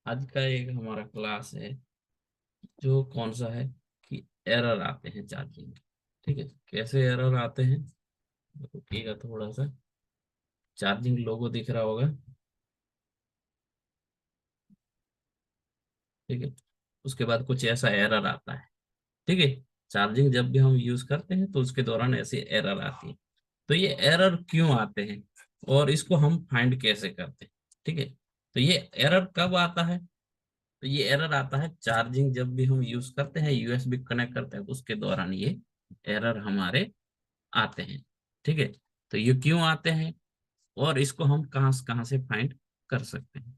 आज का एक हमारा क्लास है जो कौन सा है कि एरर आते हैं चार्जिंग। ठीक है, कैसे एरर आते हैं रुकिएगा थोड़ा सा। चार्जिंग लोगो दिख रहा होगा। ठीक है, उसके बाद कुछ ऐसा एरर आता है। ठीक है, चार्जिंग जब भी हम यूज करते हैं तो उसके दौरान ऐसी एरर आती है। तो ये एरर क्यों आते हैं और इसको हम फाइंड कैसे करते हैं। ठीक है, तो ये एरर कब आता है। तो ये एरर आता है चार्जिंग जब भी हम यूज करते हैं, यूएसबी कनेक्ट करते हैं, तो उसके दौरान ये एरर हमारे आते हैं। ठीक है, तो ये क्यों आते हैं और इसको हम कहाँ से फाइंड कर सकते हैं।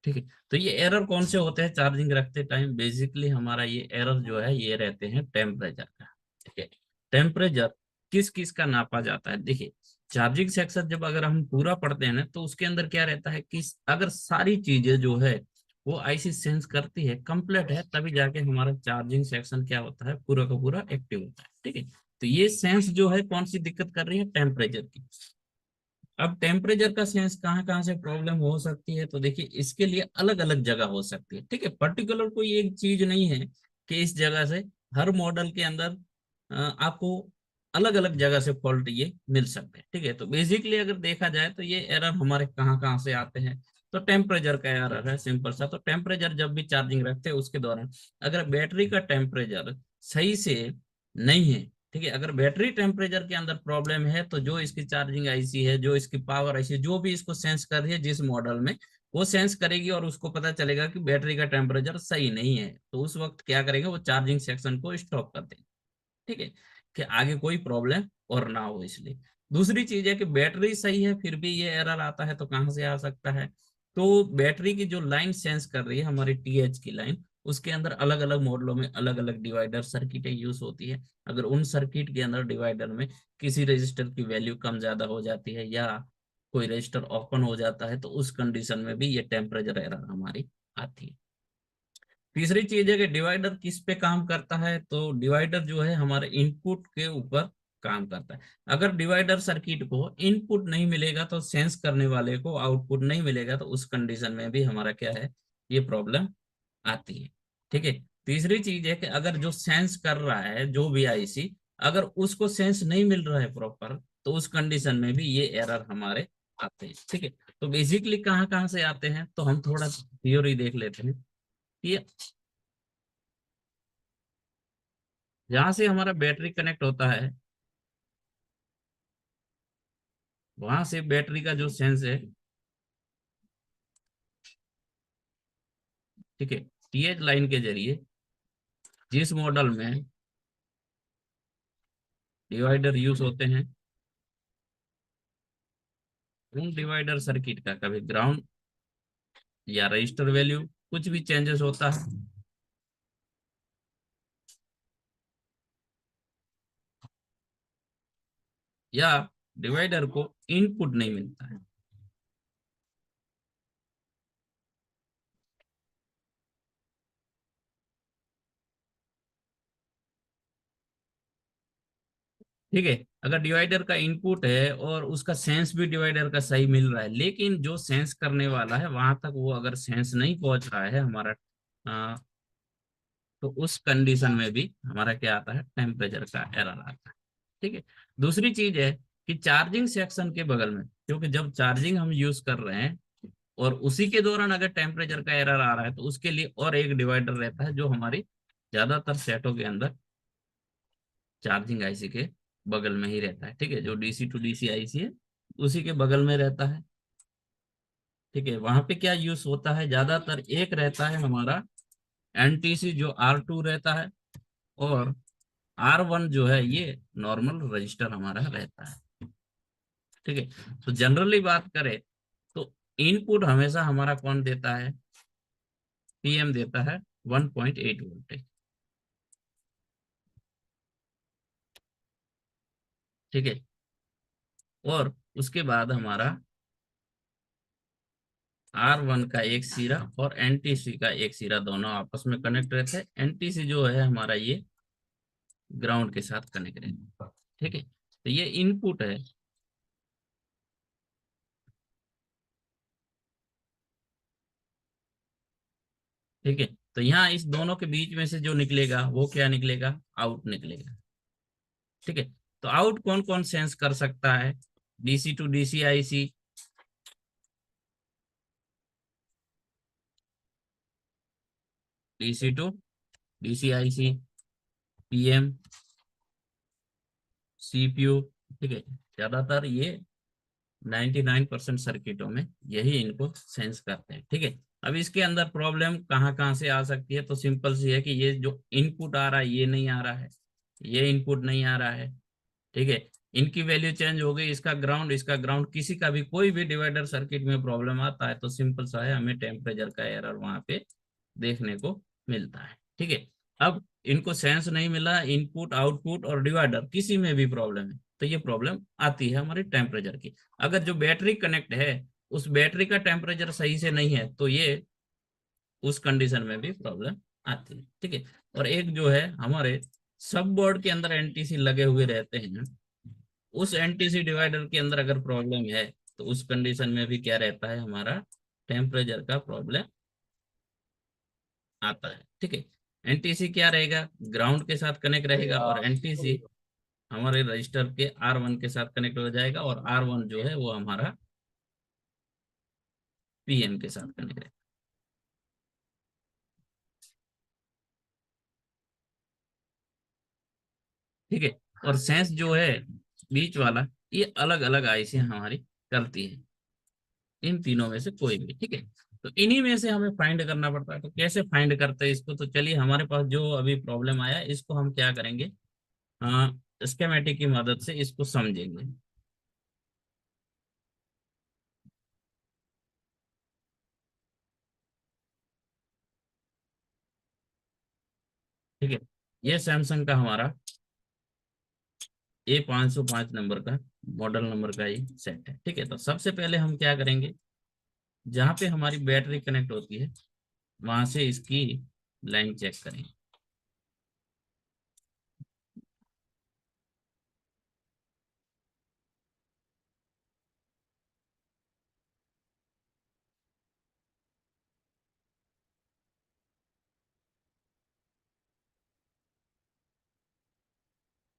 ठीक है, तो ये एरर कौन से होते हैं चार्जिंग रखते टाइम। बेसिकली हमारा ये एरर जो है ये रहते हैं टेम्परेचर का। ठीक है, टेम्परेचर किस किस का नापा जाता है। देखिए, चार्जिंग सेक्शन जब अगर हम पूरा पढ़ते हैं ना तो उसके अंदर क्या रहता है कि अगर सारी चीजें जो है वो आईसी सेंस करती है, कंप्लीट है, तभी जाके हमारा चार्जिंग सेक्शन क्या होता है, पूरा का पूरा एक्टिव होता है। ठीक है, तो ये सेंस जो है कौन सी दिक्कत कर रही है, टेम्परेचर की। अब टेम्परेचर का सेंस कहाँ कहाँ से प्रॉब्लम हो सकती है, तो देखिए इसके लिए अलग अलग जगह हो सकती है। ठीक है, पर्टिकुलर कोई एक चीज नहीं है कि इस जगह से हर मॉडल के अंदर आपको अलग अलग जगह से फॉल्ट ये मिल सकते हैं। ठीक है, तो बेसिकली अगर देखा जाए तो ये एरर हमारे कहाँ कहाँ से आते हैं। तो टेम्परेचर का एरर है सिंपल सा। तो टेम्परेचर जब भी चार्जिंग रखते हैं उसके दौरान अगर बैटरी का टेम्परेचर सही से नहीं है, ठीक है, अगर बैटरी टेम्परेचर के अंदर प्रॉब्लम है तो जो इसकी चार्जिंग आईसी है, जो इसकी पावर आईसी है, जो भी इसको सेंस कर रही है जिस मॉडल में, वो सेंस करेगी और उसको पता चलेगा कि बैटरी का टेम्परेचर सही नहीं है, तो उस वक्त क्या करेगा, वो चार्जिंग सेक्शन को स्टॉप कर देगा। ठीक है, कि आगे कोई प्रॉब्लम और ना हो इसलिए। दूसरी चीज है कि बैटरी सही है फिर भी ये एरर आता है, तो कहाँ से आ सकता है। तो बैटरी की जो लाइन सेंस कर रही है हमारी टीएच की लाइन, उसके अंदर अलग अलग मॉडलों में अलग अलग डिवाइडर सर्किटें यूज होती है। अगर उन सर्किट के अंदर डिवाइडर में किसी रजिस्टर की वैल्यू कम ज्यादा हो जाती है या कोई रजिस्टर ओपन हो जाता है, तो उस कंडीशन में भी ये टेम्परेचर एरर हमारी आती है। तीसरी चीज है कि डिवाइडर किस पे काम करता है, तो डिवाइडर जो है हमारे इनपुट के ऊपर काम करता है। अगर डिवाइडर सर्किट को इनपुट नहीं मिलेगा तो सेंस करने वाले को आउटपुट नहीं मिलेगा, तो उस कंडीशन में भी हमारा क्या है, ये प्रॉब्लम आती है। ठीक है, तीसरी चीज है कि अगर जो सेंस कर रहा है जो भी आईसी, अगर उसको सेंस नहीं मिल रहा है प्रॉपर, तो उस कंडीशन में भी ये एरर हमारे आते हैं। ठीक है, तो बेसिकली कहाँ कहाँ से आते हैं, तो हम थोड़ा थ्योरी देख लेते हैं कि जहां से हमारा बैटरी कनेक्ट होता है वहां से बैटरी का जो सेंस है, ठीक है, टीएच लाइन के जरिए जिस मॉडल में डिवाइडर यूज होते हैं, उन डिवाइडर सर्किट का कभी ग्राउंड या रजिस्टर वैल्यू कुछ भी चेंजेस होता है, या डिवाइडर को इनपुट नहीं मिलता है। ठीक है, अगर डिवाइडर का इनपुट है और उसका सेंस भी डिवाइडर का सही मिल रहा है, लेकिन जो सेंस करने वाला है वहां तक वो अगर सेंस नहीं पहुंच रहा है हमारा, तो उस कंडीशन में भी हमारा क्या आता है, टेम्परेचर का एरर आता है। ठीक है, दूसरी चीज है कि चार्जिंग सेक्शन के बगल में, क्योंकि जब चार्जिंग हम यूज कर रहे हैं और उसी के दौरान अगर टेम्परेचर का एरर आ रहा है, तो उसके लिए और एक डिवाइडर रहता है जो हमारी ज्यादातर सेटों के अंदर चार्जिंग आईसी के बगल में ही रहता है। ठीक है, जो डीसी टू डीसी आईसी है उसी के बगल में रहता है। ठीक है, वहां पे क्या यूज होता है, ज्यादातर एक रहता है हमारा एनटीसी जो R2 रहता है, और R1 जो है ये नॉर्मल रजिस्टर हमारा रहता है। ठीक है, तो जनरली बात करें तो इनपुट हमेशा हमारा कौन देता है, पीएम देता है 1.8 वोल्टेज। ठीक है, और उसके बाद हमारा R1 का एक सिरा और एनटीसी का एक सिरा दोनों आपस में कनेक्ट रहते हैं। एनटीसी जो है हमारा ये ग्राउंड के साथ कनेक्ट रहता है। ठीक है, तो ये इनपुट है। ठीक है। तो यहाँ इस दोनों के बीच में से जो निकलेगा वो क्या निकलेगा, आउट निकलेगा। ठीक है। तो आउट कौन कौन सेंस कर सकता है, DC to DC IC, DC to DC IC, PM, CPU. ठीक है। ज्यादातर ये 99% सर्किटों में यही इनको सेंस करते हैं। ठीक है। अब इसके अंदर प्रॉब्लम कहाँ कहाँ से आ सकती है, तो सिंपल सी है कि ये जो इनपुट आ रहा है ये नहीं आ रहा है, ये इनपुट नहीं आ रहा है। ठीक है। इनकी वैल्यू चेंज हो गई, इसका ग्राउंड, इसका ग्राउंड, किसी का भी कोई भी डिवाइडर सर्किट में प्रॉब्लम आता है तो सिंपल सा है, हमें टेम्परेचर का एरर वहां पे देखने को मिलता है। ठीक है। अब इनको सेंस नहीं मिला, इनपुट आउटपुट और डिवाइडर किसी में भी प्रॉब्लम है तो ये प्रॉब्लम आती है हमारी टेम्परेचर की। अगर जो बैटरी कनेक्ट है उस बैटरी का टेम्परेचर सही से नहीं है तो ये उस कंडीशन में भी प्रॉब्लम आती है। ठीक है। और एक जो है हमारे सब बोर्ड के अंदर एनटीसी लगे हुए रहते हैं, उस एनटीसी डिवाइडर के अंदर अगर प्रॉब्लम है तो उस कंडीशन में भी क्या रहता है, हमारा टेम्परेचर का प्रॉब्लम आता है। ठीक है। एनटीसी क्या रहेगा, ग्राउंड के साथ कनेक्ट रहेगा, और एनटीसी हमारे रजिस्टर के R1 के साथ कनेक्ट हो जाएगा, और R1 जो है वो हमारा पीएम के साथ कनेक्ट रहेगा। ठीक है। और सेंस जो है बीच वाला, ये अलग अलग आईसी हमारी करती है, इन तीनों में से कोई भी। ठीक है। तो इन्हीं में से हमें फाइंड करना पड़ता है। तो कैसे फाइंड करते हैं इसको, तो चलिए हमारे पास जो अभी प्रॉब्लम आया इसको हम क्या करेंगे, स्केमेटिक की मदद से इसको समझेंगे। ठीक है। ये सैमसंग का हमारा A505 नंबर का मॉडल नंबर का ये सेट है। ठीक है। तो सबसे पहले हम क्या करेंगे, जहाँ पे हमारी बैटरी कनेक्ट होती है वहां से इसकी लाइन चेक करेंगे।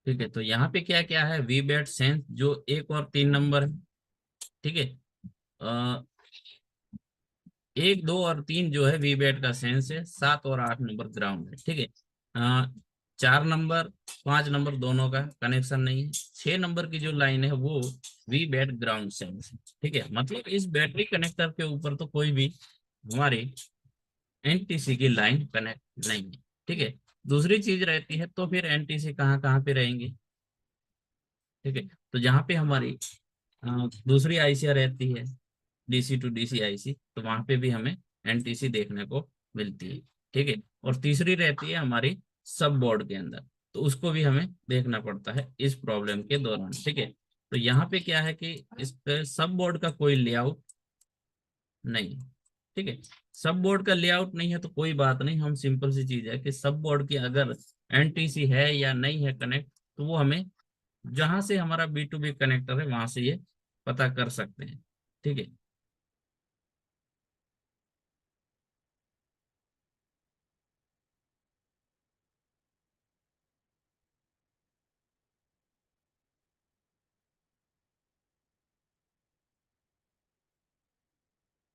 ठीक है। तो यहाँ पे क्या क्या है, वी बैट सेंस जो 1 और 3 नंबर है। ठीक है। अ, 1, 2 और 3 जो है वीबैट का सेंस है, 7 और 8 नंबर ग्राउंड है। ठीक है। 4 नंबर 5 नंबर दोनों का कनेक्शन नहीं है। 6 नंबर की जो लाइन है वो वीबैट ग्राउंड सेंस है। ठीक है। मतलब इस बैटरी कनेक्टर के ऊपर तो कोई भी हमारी एनटीसी की लाइन कनेक्ट नहीं है। ठीक है। दूसरी चीज रहती है, तो फिर एनटीसी कहाँ कहाँ पे रहेंगी। ठीक है। तो जहाँ पे हमारी दूसरी आईसियाँ रहती है, डीसी टू डीसी आईसी, तो वहां पे भी हमें एनटीसी देखने को मिलती है। ठीक है। और तीसरी रहती है हमारी सब बोर्ड के अंदर, तो उसको भी हमें देखना पड़ता है इस प्रॉब्लम के दौरान। ठीक है। तो यहाँ पे क्या है कि इस पे सब बोर्ड का कोई लेआउट नहीं है। ठीक है। सब बोर्ड का लेआउट नहीं है तो कोई बात नहीं, हम सिंपल सी चीज है कि सब बोर्ड की अगर एनटीसी है या नहीं है कनेक्ट, तो वो हमें जहां से हमारा B2B कनेक्टर है वहां से ये पता कर सकते हैं। ठीक है।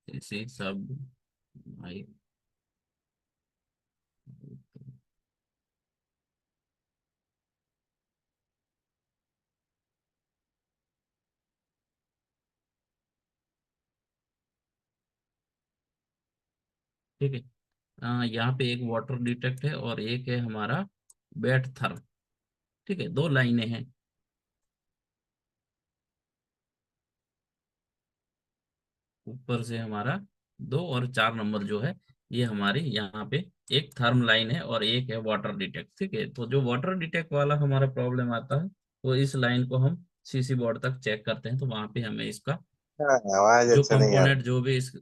इसी सब भाई। ठीक है। यहाँ पे एक वाटर डिटेक्ट है और एक है हमारा बैट थर्म। ठीक है। 2 लाइनें हैं। ऊपर से हमारा 2 और 4 नंबर जो है ये हमारी यहाँ पे एक थर्म लाइन है और एक है वाटर डिटेक्ट। ठीक है। तो जो वाटर डिटेक्ट वाला हमारा प्रॉब्लम आता है वो इस लाइन को हम सीसी बोर्ड तक चेक करते हैं, तो वहां पे हमें इसका हाँ, आवाज जो अच्छा नहीं आ कंपोनेंट रहा। जो भी इस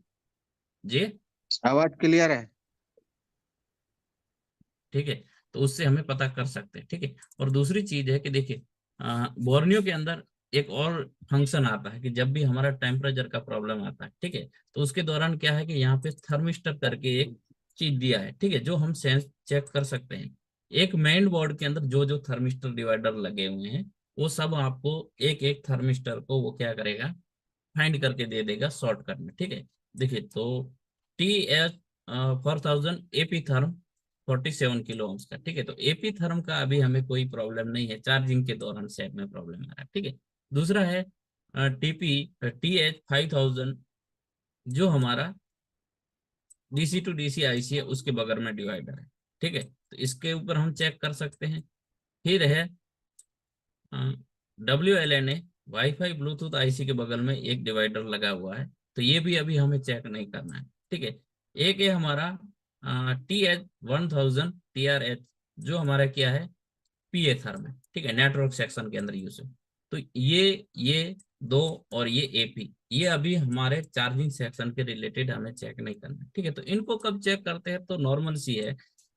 जी। आवाज क्लियर है। ठीक है। तो उससे हमें पता कर सकते हैं। ठीक है। और दूसरी चीज है कि देखिए, बोर्नियो के अंदर एक और फंक्शन आता है कि जब भी हमारा टेम्परेचर का प्रॉब्लम आता है, ठीक है, तो उसके दौरान क्या है कि यहाँ पे थर्मिस्टर करके एक चीज दिया है, ठीक है, जो हम सेंस चेक कर सकते हैं। एक मेन बोर्ड के अंदर जो जो थर्मिस्टर डिवाइडर लगे हुए हैं, वो सब आपको एक एक थर्मिस्टर को वो क्या करेगा, फाइंड करके दे देगा शॉर्टकट में, ठीक है। देखिए तो TH 4000 AP therm 47 kilo ohms का, ठीक है। तो AP थर्म का अभी हमें कोई प्रॉब्लम नहीं है, चार्जिंग के दौरान सेट में प्रॉब्लम आ रहा है, ठीक है। दूसरा है TP TH 5000, जो हमारा DC to DC IC है, उसके बगल में डिवाइडर है, ठीक है। तो इसके ऊपर हम चेक कर सकते हैं। फिर है WLNA, वाईफाई ब्लूटूथ IC के बगल में एक डिवाइडर लगा हुआ है, तो ये भी अभी हमें चेक नहीं करना है, ठीक है। एक है हमारा TH 1000 TRH, जो हमारा क्या है, PA थर्म है, ठीक है, नेटवर्क सेक्शन के अंदर यूज है। तो ये दो और ये AP, ये अभी हमारे चार्जिंग सेक्शन के रिलेटेड हमें चेक नहीं करना है, ठीक है। तो इनको कब चेक करते हैं, तो नॉर्मल सी है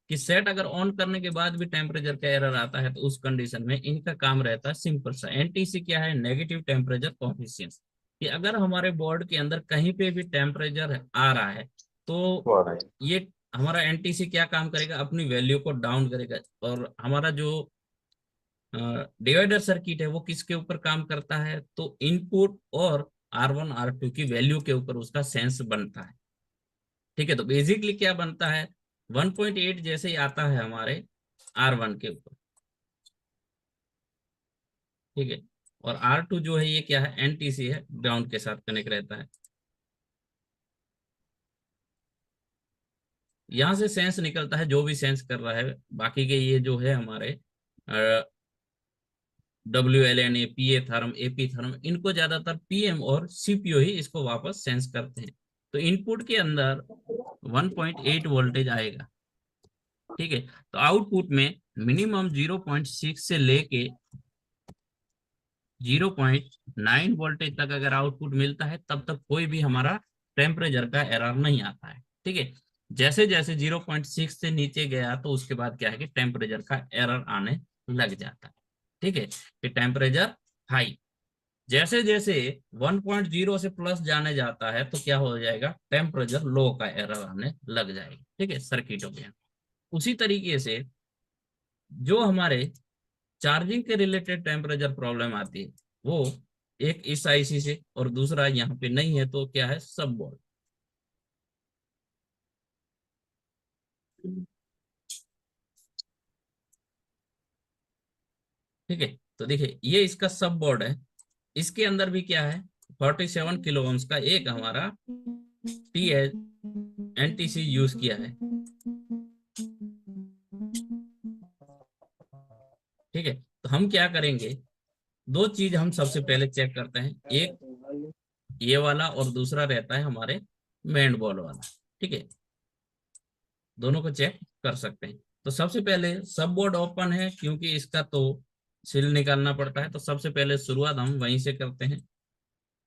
कि सेट अगर ऑन करने के बाद भी टेम्परेचर का एरर आता है, तो उस कंडीशन में इनका काम रहता है सिंपल सा। NTC क्या है, नेगेटिव टेम्परेचर कोफिशिएंट, कि अगर हमारे बोर्ड के अंदर कहीं पे भी टेम्परेचर आ रहा है, तो ये हमारा NTC क्या काम करेगा, अपनी वैल्यू को डाउन करेगा। और हमारा जो डिवाइडर सर्किट है वो किसके ऊपर काम करता है, तो इनपुट और R1 R2 की वैल्यू के ऊपर उसका सेंस बनता है, ठीक है। तो बेसिकली क्या बनता है, 1.8 जैसे ही आता है हमारे R1 के ऊपर, ठीक है। और R2 जो है ये क्या है, NTC है, ग्राउंड के साथ कनेक्ट रहता है। यहाँ से सेंस निकलता है, जो भी सेंस कर रहा है। बाकी के ये जो है हमारे WLNA, PA therm, AP therm, इनको ज्यादातर PM और CPU ही इसको वापस सेंस करते हैं। तो इनपुट के अंदर 1.8 वोल्टेज आएगा, ठीक है। तो आउटपुट में मिनिमम 0.6 से लेके 0.9 वोल्टेज तक अगर आउटपुट मिलता है, तब तक कोई भी हमारा टेम्परेचर का एरर नहीं आता है, ठीक है। जैसे जैसे 0.6 से नीचे गया, तो उसके बाद क्या है कि टेम्परेचर का एरर आने लग जाता है, ठीक है, कि टेम्परेचर हाई। जैसे जैसे 1.0 से प्लस जाने जाता है, तो क्या हो जाएगा, टेम्परेचर लो का एरर आने लग जाएगा, ठीक है, सर्किटों के। उसी तरीके से जो हमारे चार्जिंग के रिलेटेड टेम्परेचर प्रॉब्लम आती है, वो एक इस IC से और दूसरा यहाँ पे नहीं है, तो क्या है, सब बोर्ड, ठीक है। तो देखिए ये इसका सब बोर्ड है, इसके अंदर भी क्या है, 47 किलो ओम्स का एक हमारा NTC यूज किया है, ठीक है। तो हम क्या करेंगे, दो चीज हम सबसे पहले चेक करते हैं, एक ये वाला और दूसरा रहता है हमारे मेन बॉल वाला, ठीक है। दोनों को चेक कर सकते हैं। तो सबसे पहले सब बोर्ड ओपन है, क्योंकि इसका तो सिल निकालना पड़ता है, तो सबसे पहले शुरुआत हम वहीं से करते हैं,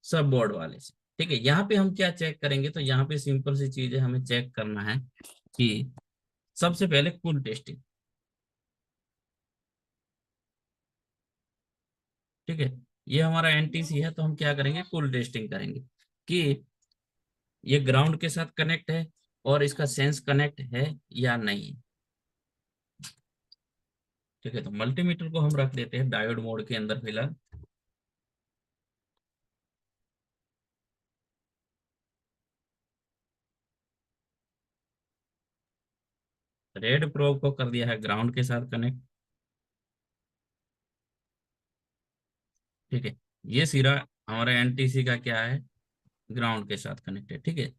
सब बोर्ड वाले से, ठीक है। यहाँ पे हम क्या चेक करेंगे, तो यहाँ पे सिंपल सी चीज है, हमें चेक करना है कि सबसे पहले कूल टेस्टिंग, ठीक है। ये हमारा NTC है, तो हम क्या करेंगे, कूल टेस्टिंग करेंगे कि ये ग्राउंड के साथ कनेक्ट है और इसका सेंस कनेक्ट है या नहीं, ठीक है। तो मल्टीमीटर को हम रख देते हैं डायोड मोड के अंदर फिलहाल। रेड प्रोब को कर दिया है ग्राउंड के साथ कनेक्ट, ठीक है। ये सिरा हमारा NTC का क्या है, ग्राउंड के साथ कनेक्ट है, ठीक है।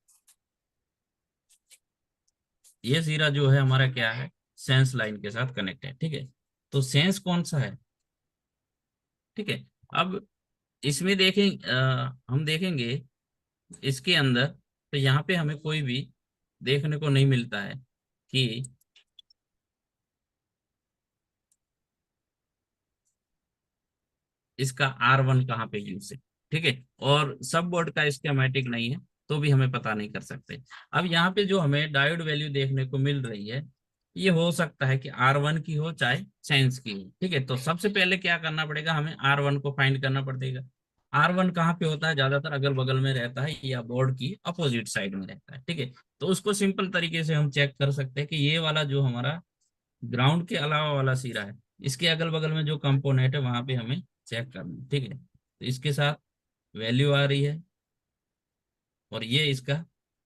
ये सिरा जो है हमारा क्या है, सेंस लाइन के साथ कनेक्ट है, ठीक है। तो सेंस कौन सा है, ठीक है। अब इसमें देखें, हम देखेंगे इसके अंदर, तो यहाँ पे हमें कोई भी देखने को नहीं मिलता है कि इसका R1 कहाँ पे यूज है, ठीक है। और सब बोर्ड का स्कीमेटिक नहीं है, तो भी हमें पता नहीं कर सकते। अब यहाँ पे जो हमें डायोड वैल्यू देखने को मिल रही है, ये हो सकता है कि R1 की हो चाहे सेंस की हो, ठीक है। तो सबसे पहले क्या करना पड़ेगा, हमें R1 को फाइंड करना पड़ेगा। R1 कहाँ पे होता है, ज्यादातर अगल बगल में रहता है या बोर्ड की अपोजिट साइड में रहता है, ठीक है। तो उसको सिंपल तरीके से हम चेक कर सकते हैं कि ये वाला जो हमारा ग्राउंड के अलावा वाला सिरा है, इसके अगल बगल में जो कंपोनेंट है वहां पे हमें चेक करना है, ठीक है। तो इसके साथ वैल्यू आ रही है और ये इसका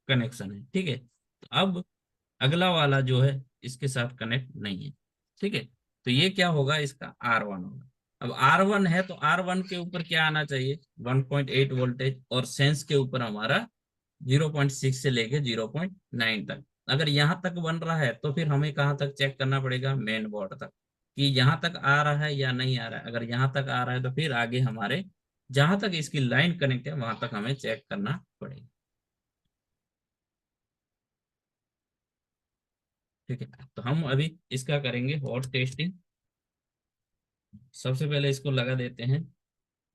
कनेक्शन है, ठीक है। तो अब अगला वाला जो है इसके साथ कनेक्ट नहीं है, ठीक है। तो ये क्या होगा, इसका R1 होगा। अब R1 है तो R1 के ऊपर क्या आना चाहिए, 1.8 वोल्टेज, और सेंस के ऊपर हमारा 0.6 से लेके 0.9 तक। अगर यहाँ तक बन रहा है तो फिर हमें कहाँ तक चेक करना पड़ेगा, मेन बोर्ड तक, कि यहाँ तक आ रहा है या नहीं आ रहा है। अगर यहाँ तक आ रहा है तो फिर आगे हमारे जहां तक इसकी लाइन कनेक्ट है वहां तक हमें चेक करना पड़ेगा, ठीक है। तो हम अभी इसका करेंगे हॉट टेस्टिंग। सबसे पहले इसको लगा देते हैं,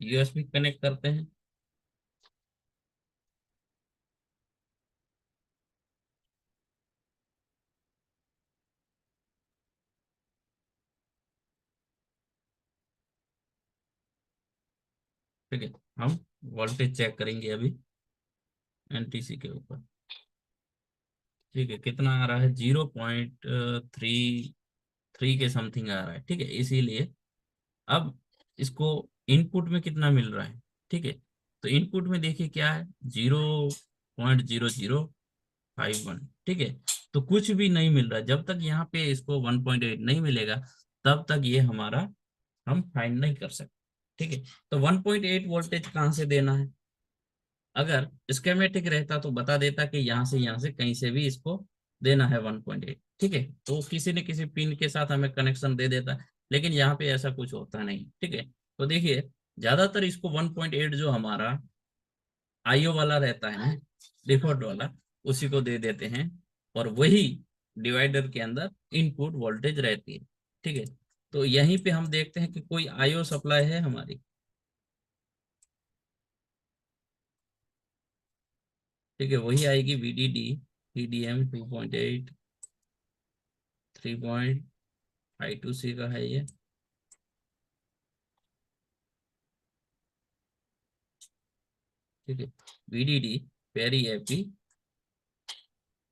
यूएसबी कनेक्ट करते हैं, ठीक है। हम वोल्टेज चेक करेंगे अभी एनटीसी के ऊपर, ठीक है। कितना आ रहा है, 0.33 के समथिंग आ रहा है, ठीक है। इसीलिए अब इसको इनपुट में कितना मिल रहा है, ठीक है। तो इनपुट में देखिए क्या है, 0.0051, ठीक है। तो कुछ भी नहीं मिल रहा, जब तक यहाँ पे इसको 1.8 नहीं मिलेगा तब तक ये हमारा हम फाइंड नहीं कर सकते, ठीक है। तो 1.8 वोल्टेज कहाँ से देना है, अगर स्केमेटिक रहता तो बता देता कि यहाँ से कहीं से भी इसको देना है 1.8, ठीक है। तो किसी न किसी पिन के साथ हमें कनेक्शन दे देता, लेकिन यहाँ पे ऐसा कुछ होता नहीं, ठीक है। तो देखिए ज्यादातर इसको 1.8 जो हमारा आईओ वाला रहता है ना, डिफॉल्ट वाला, उसी को दे देते हैं, और वही डिवाइडर के अंदर इनपुट वोल्टेज रहती है, ठीक है। तो यहीं पे हम देखते हैं कि कोई आईओ सप्लाई है हमारी, ठीक है। वही आएगी वीडीडी, पीडीएम 2.8, 3.52C का है ये, ठीक है। VDD peri AP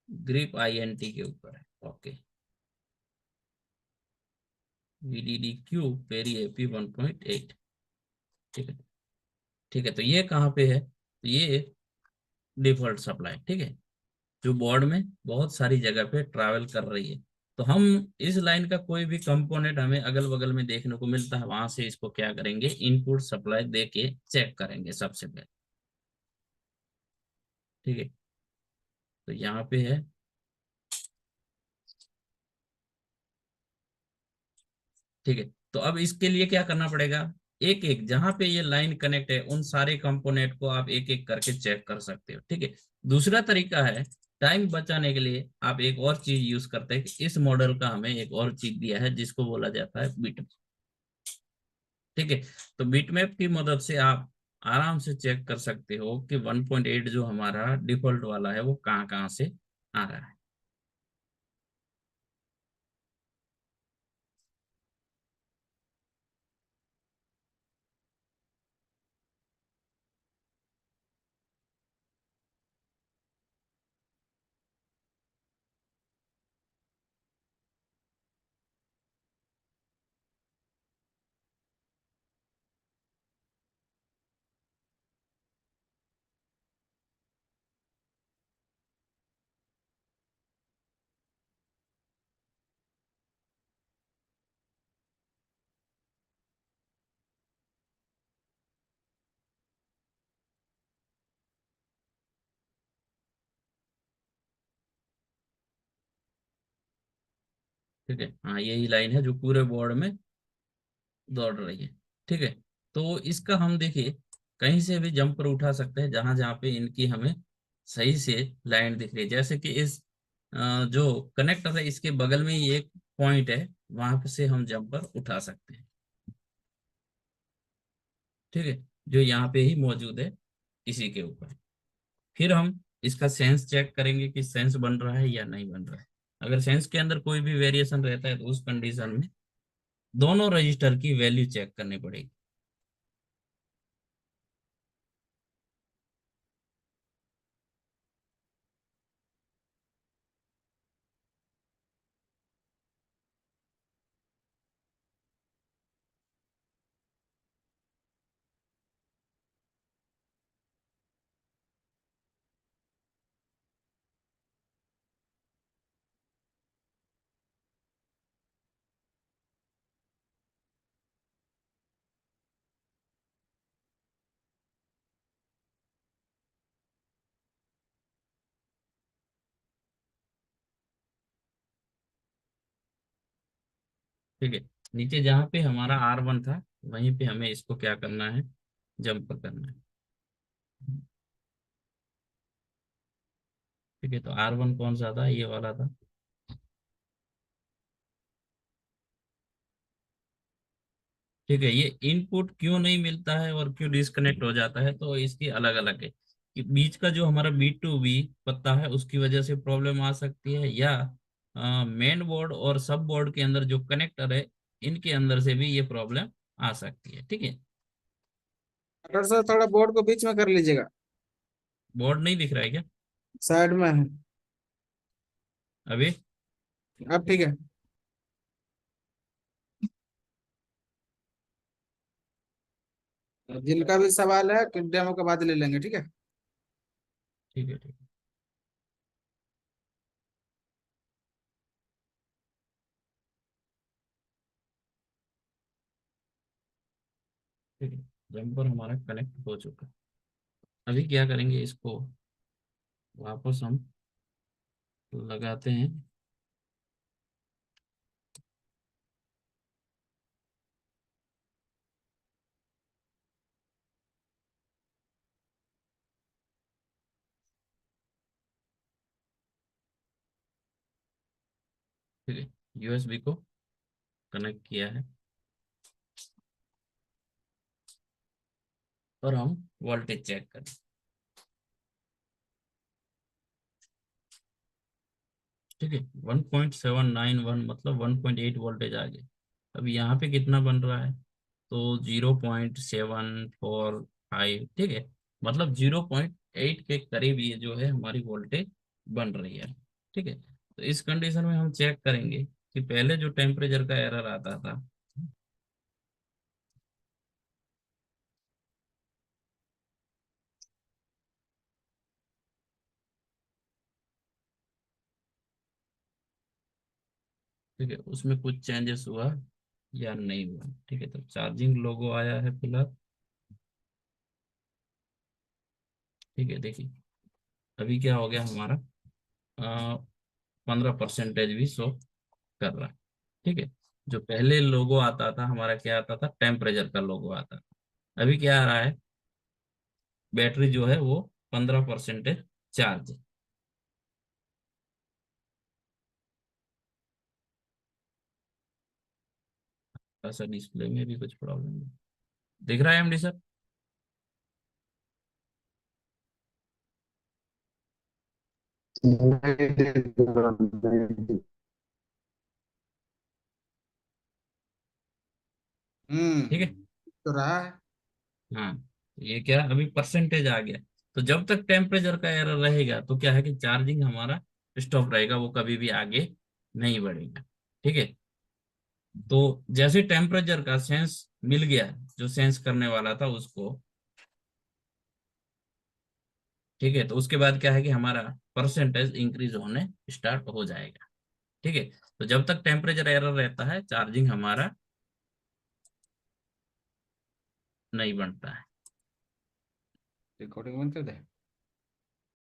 grip INT के ऊपर है, okay. VDD Q peri AP 1.8, ठीक है। ठीक है, तो ये कहाँ पे है, तो ये डिफॉल्ट सप्लाई, ठीक है, जो बोर्ड में बहुत सारी जगह पे ट्रैवल कर रही है। तो हम इस लाइन का कोई भी कंपोनेंट हमें अगल बगल में देखने को मिलता है, वहां से इसको क्या करेंगे, इनपुट सप्लाई दे के चेक करेंगे सबसे पहले, ठीक है। तो यहाँ पे है, ठीक है। तो अब इसके लिए क्या करना पड़ेगा, एक एक जहां पे ये लाइन कनेक्ट है उन सारे कंपोनेंट को आप एक एक करके चेक कर सकते हो, ठीक है। दूसरा तरीका है, टाइम बचाने के लिए आप एक और चीज यूज करते हैं कि इस मॉडल का हमें एक और चीज दिया है जिसको बोला जाता है बिट, ठीक है। तो बिटमैप की मदद से आप आराम से चेक कर सकते हो कि 1.8 जो हमारा डिफॉल्ट वाला है वो कहाँ कहाँ से आ रहा है, ठीक है। हाँ, यही लाइन है जो पूरे बोर्ड में दौड़ रही है, ठीक है। तो इसका हम देखिए कहीं से भी जंपर उठा सकते हैं, जहां जहां पे इनकी हमें सही से लाइन दिख रही है, जैसे कि इस जो कनेक्टर है इसके बगल में ही एक पॉइंट है, वहां पे से हम जंपर उठा सकते हैं, ठीक है, जो यहाँ पे ही मौजूद है इसी के ऊपर। फिर हम इसका सेंस चेक करेंगे कि सेंस बन रहा है या नहीं बन रहा है। अगर सेंस के अंदर कोई भी वेरिएशन रहता है तो उस कंडीशन में दोनों रजिस्टर की वैल्यू चेक करनी पड़ेगी, ठीक है, नीचे जहाँ पे हमारा R1 था वहीं पे हमें इसको क्या करना है, जंप करना है। ठीक है, तो R1 कौन सा था, ये वाला था। ठीक है, ये इनपुट क्यों नहीं मिलता है और क्यों डिस्कनेक्ट हो जाता है, तो इसकी अलग अलग है कि बीच का जो हमारा B2B पत्ता है उसकी वजह से प्रॉब्लम आ सकती है, या मेन बोर्ड और सब बोर्ड के अंदर जो कनेक्टर है इनके अंदर से भी ये प्रॉब्लम आ सकती है। ठीक है, डॉक्टर साहब थोड़ा बोर्ड को बीच में कर लीजिएगा। बोर्ड नहीं दिख रहा है क्या साइड में है। अभी? अब ठीक है। जिनका भी सवाल है कि डेमो के बाद ले लेंगे, ठीक है। ठीक है, ठीक है, ठीक है। जम्पर हमारा कनेक्ट हो चुका है। अभी क्या करेंगे, इसको वापस हम लगाते हैं। ठीक है, USB को कनेक्ट किया है और हम वोल्टेज चेक करें। ठीक है, 1.791 मतलब 1.8 वोल्टेज आ गया। अब यहाँ पे कितना बन रहा है, तो 0.745। ठीक है, मतलब 0.8 के करीब ये जो है हमारी वोल्टेज बन रही है। ठीक है, तो इस कंडीशन में हम चेक करेंगे कि पहले जो टेम्परेचर का एरर आता था। ठीक है, उसमें कुछ चेंजेस हुआ या नहीं हुआ। ठीक है, तो चार्जिंग लोगो आया है फिलहाल। ठीक है, देखिए अभी क्या हो गया हमारा, 15% भी शो कर रहा है। ठीक है, जो पहले लोगो आता था हमारा, क्या आता था, टेम्परेचर का लोगो आता था। अभी क्या आ रहा है, बैटरी जो है वो 15% चार्ज है। ऐसा डिस्प्ले में भी कुछ प्रॉब्लम है, दिख रहा है MD सर? ठीक है, तो रहा है। हाँ, ये क्या अभी परसेंटेज आ गया। तो जब तक टेम्परेचर का एरर रहेगा तो क्या है कि चार्जिंग हमारा स्टॉप रहेगा, वो कभी भी आगे नहीं बढ़ेगा। ठीक है, तो जैसे टेम्परेचर का सेंस मिल गया जो सेंस करने वाला था उसको, ठीक है, तो उसके बाद क्या है कि हमारा परसेंटेज इंक्रीज होने स्टार्ट हो जाएगा। ठीक है, तो जब तक टेम्परेचर एरर रहता है चार्जिंग हमारा नहीं बनता है। रिकॉर्डिंग बंद कर दे।